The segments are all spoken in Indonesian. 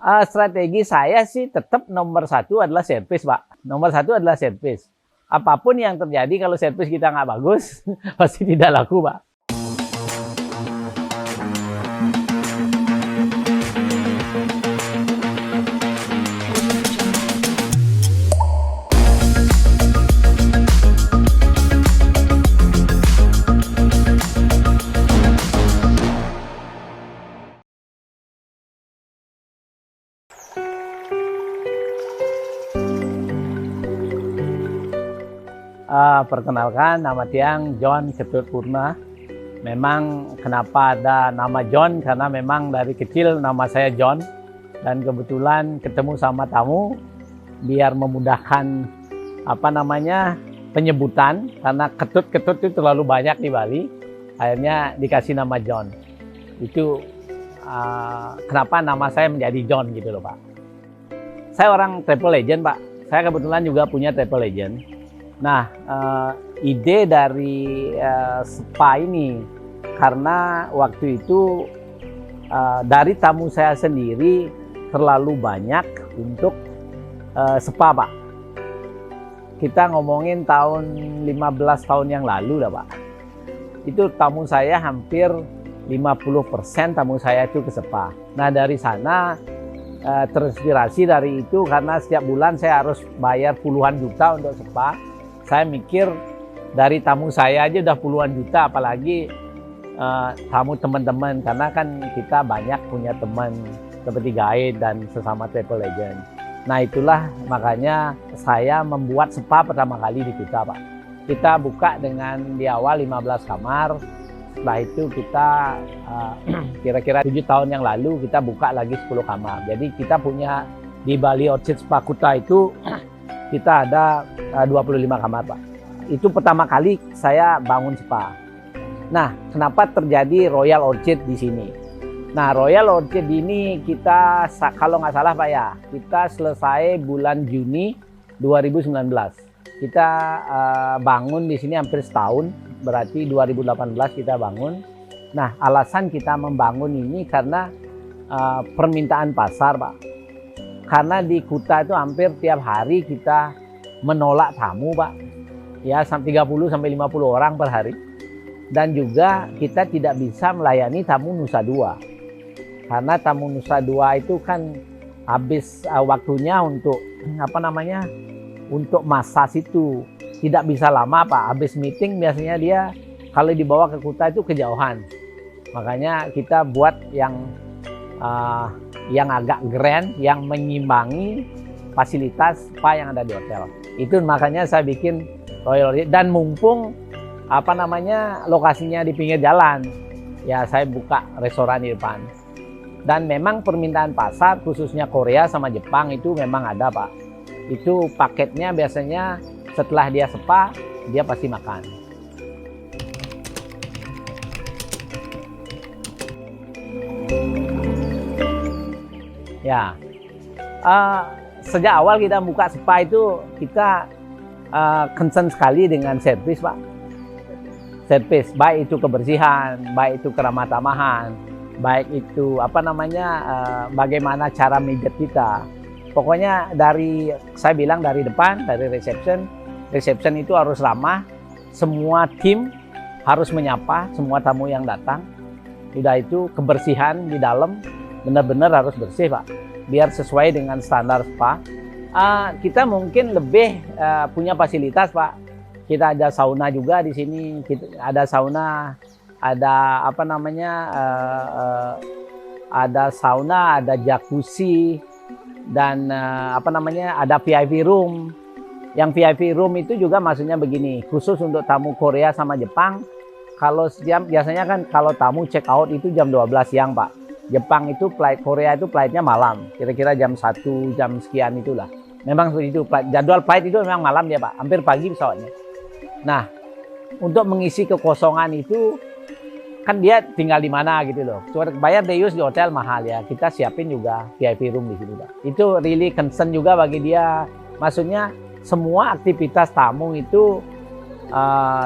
Strategi saya sih tetap nomor satu adalah servis, Pak. Nomor satu adalah servis. Apapun yang terjadi kalau servis kita nggak bagus, pasti tidak laku, Pak. Perkenalkan, nama Tiang John Ketut Purna. Memang kenapa ada nama John, karena memang dari kecil nama saya John. Dan kebetulan ketemu sama tamu, biar memudahkan penyebutan, karena ketut-ketut itu terlalu banyak di Bali. Akhirnya dikasih nama John. Itu kenapa nama saya menjadi John gitu loh, Pak. Saya orang travel legend, Pak. Saya kebetulan juga punya travel legend. Nah, ide dari spa ini karena waktu itu dari tamu saya sendiri terlalu banyak untuk spa, Pak. Kita ngomongin tahun 15 tahun yang lalu lah, Pak. Itu tamu saya hampir 50% tamu saya itu ke spa. Nah, dari sana terinspirasi dari itu karena setiap bulan saya harus bayar puluhan juta untuk spa. Saya mikir dari tamu saya aja udah puluhan juta, apalagi tamu teman-teman, karena kan kita banyak punya teman seperti guide dan sesama travel legend. Nah, itulah makanya saya membuat spa pertama kali di kita, Pak. Kita buka dengan di awal 15 kamar. Setelah itu kita kira-kira 7 tahun yang lalu kita buka lagi 10 kamar. Jadi kita punya di Bali Orchid Spa Kuta itu kita ada 25 kamar, Pak. Itu pertama kali saya bangun spa. Nah, kenapa terjadi Royal Orchid di sini? Nah, Royal Orchid ini kita, kalau nggak salah Pak ya, kita selesai bulan Juni 2019. Kita bangun di sini hampir setahun, berarti 2018 kita bangun. Nah, alasan kita membangun ini karena permintaan pasar, Pak. Karena di Kuta itu hampir tiap hari kita menolak tamu, Pak. Ya, 30-50 orang per hari. Dan juga kita tidak bisa melayani tamu Nusa Dua. Karena tamu Nusa Dua itu kan habis waktunya untuk untuk massas itu. Tidak bisa lama, Pak. Habis meeting biasanya dia kalau dibawa ke Kuta itu kejauhan. Makanya kita buat yang agak grand, yang mengimbangi fasilitas spa yang ada di hotel. Itu makanya saya bikin Royal Orchid, dan mumpung lokasinya di pinggir jalan, ya saya buka restoran di depan. Dan memang permintaan pasar khususnya Korea sama Jepang itu memang ada, Pak. Itu paketnya biasanya setelah dia spa dia pasti makan. Ya, sejak awal kita buka spa itu kita concern sekali dengan servis, Pak. Servis, baik itu kebersihan, baik itu keramah tamahan, baik itu bagaimana cara mijet kita. Pokoknya saya bilang dari depan, dari reception itu harus ramah. Semua tim harus menyapa semua tamu yang datang. Sudah itu kebersihan di dalam benar-benar harus bersih, Pak, biar sesuai dengan standar spa. Kita mungkin lebih punya fasilitas, Pak. Kita ada sauna juga di sini. Ada sauna, ada ada sauna, ada jacuzzi, dan ada VIP room. Yang VIP room itu juga maksudnya begini, khusus untuk tamu Korea sama Jepang. Kalau biasanya kan kalau tamu check out itu jam 12 siang, Pak. Jepang itu Korea itu flightnya malam, kira-kira jam 1 jam sekian itulah. Memang seperti itu, jadwal flight itu memang malam ya, Pak, hampir pagi pesawatnya. Nah, untuk mengisi kekosongan itu kan dia tinggal di mana gitu loh. Bayar day use di hotel mahal ya, kita siapin juga VIP room di situ, Pak. Itu really concern juga bagi dia. Maksudnya semua aktivitas tamu itu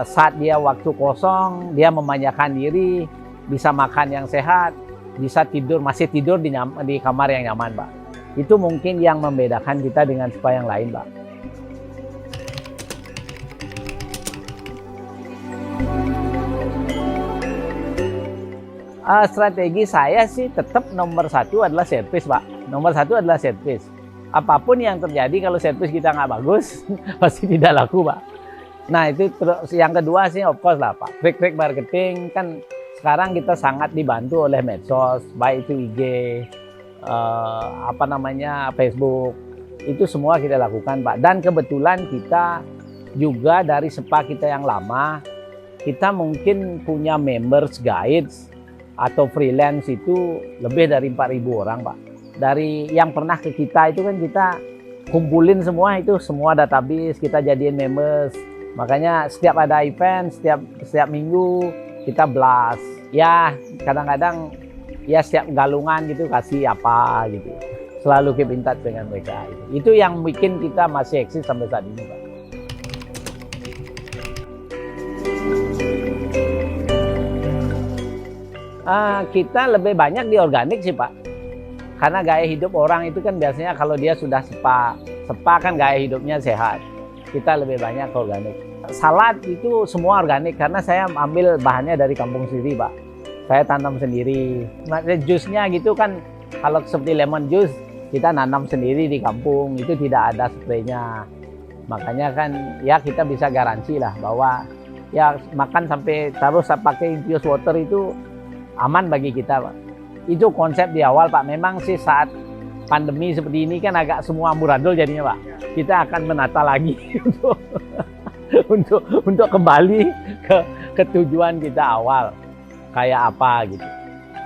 saat dia waktu kosong, dia memanjakan diri, bisa makan yang sehat, bisa tidur, masih tidur di kamar yang nyaman, Pak. Itu mungkin yang membedakan kita dengan spa yang lain, Pak. Strategi saya sih tetap nomor satu adalah servis, Pak. Nomor satu adalah servis. Apapun yang terjadi kalau servis kita nggak bagus, pasti tidak laku, Pak. Nah itu terus yang kedua sih of course lah, Pak. Trik-trik marketing kan sekarang kita sangat dibantu oleh medsos, baik itu IG, Facebook. Itu semua kita lakukan, Pak. Dan kebetulan kita juga dari spa kita yang lama, kita mungkin punya members guides atau freelance itu lebih dari 4.000 orang, Pak. Dari yang pernah ke kita itu kan kita kumpulin semua itu, semua database, kita jadiin members. Makanya setiap ada event, setiap minggu kita blast. Ya kadang-kadang ya setiap galungan gitu kasih apa gitu. Selalu keep in touch dengan mereka. Itu yang bikin kita masih eksis sampai saat ini, Pak. Kita lebih banyak di organik sih, Pak. Karena gaya hidup orang itu kan biasanya kalau dia sudah spa kan gaya hidupnya sehat. Kita lebih banyak ke organik. Salad itu semua organik karena saya ambil bahannya dari kampung sendiri, Pak. Saya tanam sendiri. Jusnya gitu kan, kalau seperti lemon juice kita nanam sendiri di kampung, itu tidak ada spraynya. Makanya kan ya kita bisa garansi lah bahwa ya makan sampai terus pakai infused water itu aman bagi kita, Pak. Itu konsep di awal, Pak. Memang sih saat pandemi seperti ini kan agak semua amburadul jadinya, Pak. Kita akan menata lagi untuk kembali ke tujuan kita awal kayak apa gitu.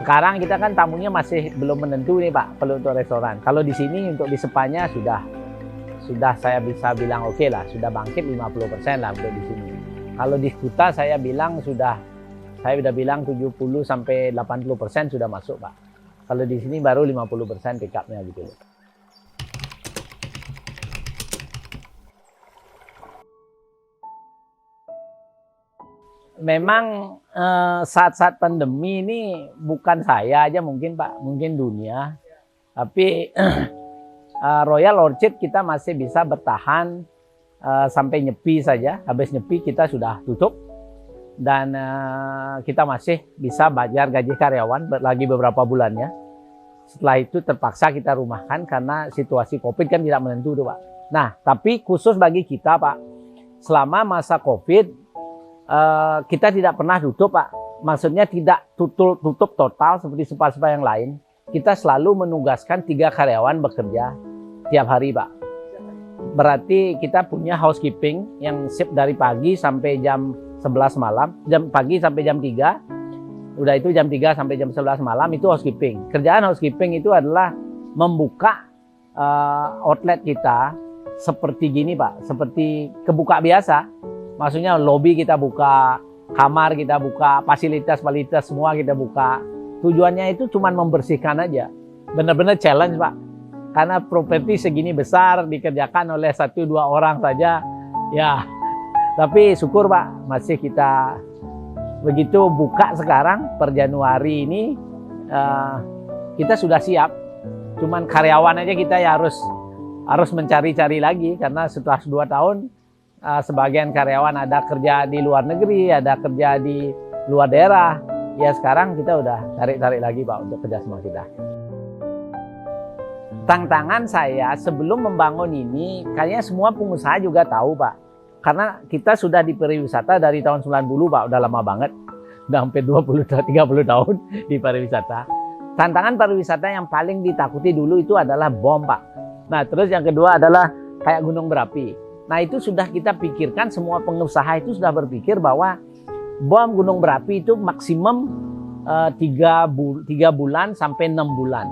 Sekarang kita kan tamunya masih belum menentu nih, Pak, kalau untuk restoran. Kalau di sini untuk di spanya sudah saya bisa bilang oke lah, sudah bangkit 50% lah untuk di sini. Kalau di Kuta saya udah bilang 70-80% sudah masuk, Pak. Kalau di sini baru 50% pick up-nya gitu loh. Memang saat-saat pandemi ini bukan saya aja mungkin, Pak, mungkin dunia. Tapi Royal Orchid kita masih bisa bertahan sampai nyepi saja. Habis nyepi kita sudah tutup. Dan kita masih bisa bayar gaji karyawan lagi beberapa bulannya. Setelah itu terpaksa kita rumahkan karena situasi COVID kan tidak menentu tuh, Pak. Nah, tapi khusus bagi kita, Pak, selama masa COVID kita tidak pernah tutup, Pak. Maksudnya tidak tutup total seperti spa-spa yang lain. Kita selalu menugaskan 3 karyawan bekerja tiap hari, Pak. Berarti kita punya housekeeping yang shift dari pagi sampai jam 11 malam, jam pagi sampai jam 3, udah itu jam 3 sampai jam 11 malam itu housekeeping. Kerjaan housekeeping itu adalah membuka outlet kita seperti gini, Pak, seperti kebuka biasa. Maksudnya lobby kita buka, kamar kita buka, fasilitas semua kita buka. Tujuannya itu cuma membersihkan aja. Benar-benar challenge, Pak. Karena properti segini besar dikerjakan oleh 1-2 orang saja, ya. Tapi syukur, Pak, masih kita begitu buka sekarang per Januari ini kita sudah siap. Cuman karyawan aja kita ya harus mencari-cari lagi karena setelah 2 tahun sebagian karyawan ada kerja di luar negeri, ada kerja di luar daerah. Ya sekarang kita udah tarik-tarik lagi, Pak, untuk kerjasama kita. Tantangan saya sebelum membangun ini, kayaknya semua pengusaha juga tahu, Pak. Karena kita sudah di pariwisata dari tahun 90, Pak, udah lama banget. Udah hampir 20-30 tahun di pariwisata. Tantangan pariwisata yang paling ditakuti dulu itu adalah bom, Pak. Nah, terus yang kedua adalah kayak gunung berapi. Nah, itu sudah kita pikirkan, semua pengusaha itu sudah berpikir bahwa bom gunung berapi itu maksimum 3 bulan sampai 6 bulan.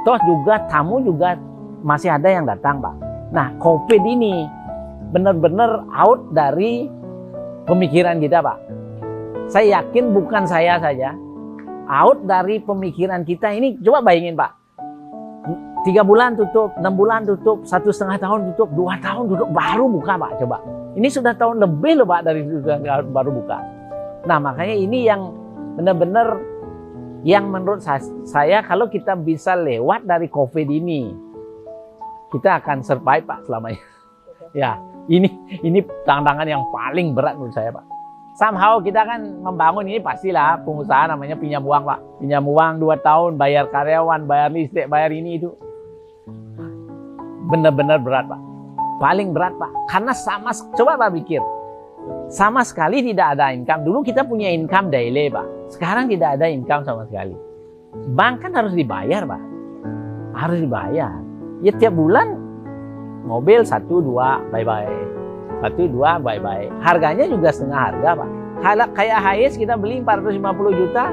Terus juga tamu juga masih ada yang datang, Pak. Nah, COVID ini benar-benar out dari pemikiran kita, Pak. Saya yakin bukan saya saja, out dari pemikiran kita ini. Coba bayangin, Pak, 3 bulan tutup, 6 bulan tutup, 1,5 tahun tutup, 2 tahun tutup, baru buka, Pak. Coba, ini sudah tahun lebih loh, Pak, dari sudah baru buka. Nah, makanya ini yang benar-benar Yang menurut saya kalau kita bisa lewat dari COVID ini, kita akan survive Pak selamanya. Ya, ini tantangan yang paling berat menurut saya Pak. Somehow kita kan membangun ini pastilah pengusaha namanya pinjam uang Pak. Pinjam uang 2 tahun, bayar karyawan, bayar listrik, bayar ini itu. Benar-benar berat Pak. Paling berat Pak. Karena coba Pak pikir. Sama sekali tidak ada income. Dulu kita punya income daily Pak. Sekarang tidak ada income sama sekali. Bank kan harus dibayar Pak. Harus dibayar. Ya tiap bulan mobil 1, 2, bye-bye. 1, 2, bye-bye. Harganya juga setengah harga Pak. Kayak HS kita beli 450 juta.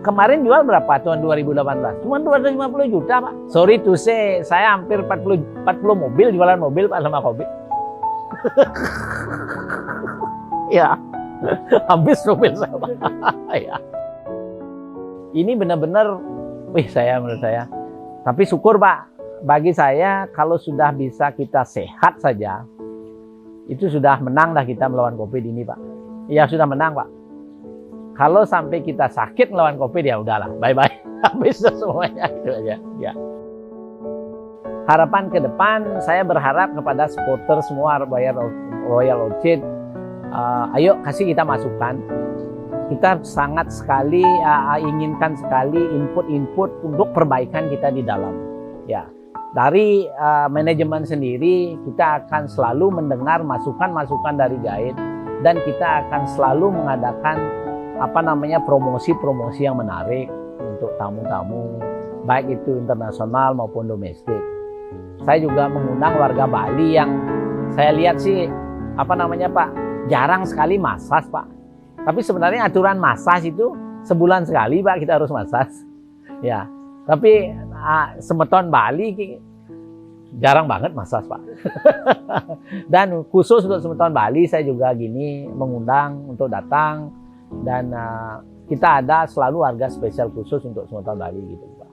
Kemarin jual berapa tahun 2018? Cuma 250 juta Pak. Sorry to say, saya hampir 40 mobil, jualan mobil Pak sama COVID. Ya, habis mobil saya Pak. Ya. Ini benar-benar, menurut saya. Tapi syukur Pak, bagi saya kalau sudah bisa kita sehat saja, itu sudah menang dah kita melawan COVID ini Pak. Ya sudah menang Pak. Kalau sampai kita sakit melawan COVID ya udahlah, bye-bye. Habis semuanya itu aja. Ya. Harapan ke depan, saya berharap kepada supporter semua Royal Orchid, ayo kasih kita masukan. Kita sangat sekali inginkan sekali input-input untuk perbaikan kita di dalam. Ya, dari manajemen sendiri kita akan selalu mendengar masukan-masukan dari guide dan kita akan selalu mengadakan promosi-promosi yang menarik untuk tamu-tamu, baik itu internasional maupun domestik. Saya juga mengundang warga Bali yang saya lihat sih Pak, jarang sekali massage Pak. Tapi sebenarnya aturan massage itu sebulan sekali Pak kita harus massage. Ya, tapi semeton Bali jarang banget massage Pak. Dan khusus untuk semeton Bali saya juga mengundang untuk datang. Dan kita ada selalu harga spesial khusus untuk semeton Bali gitu Pak.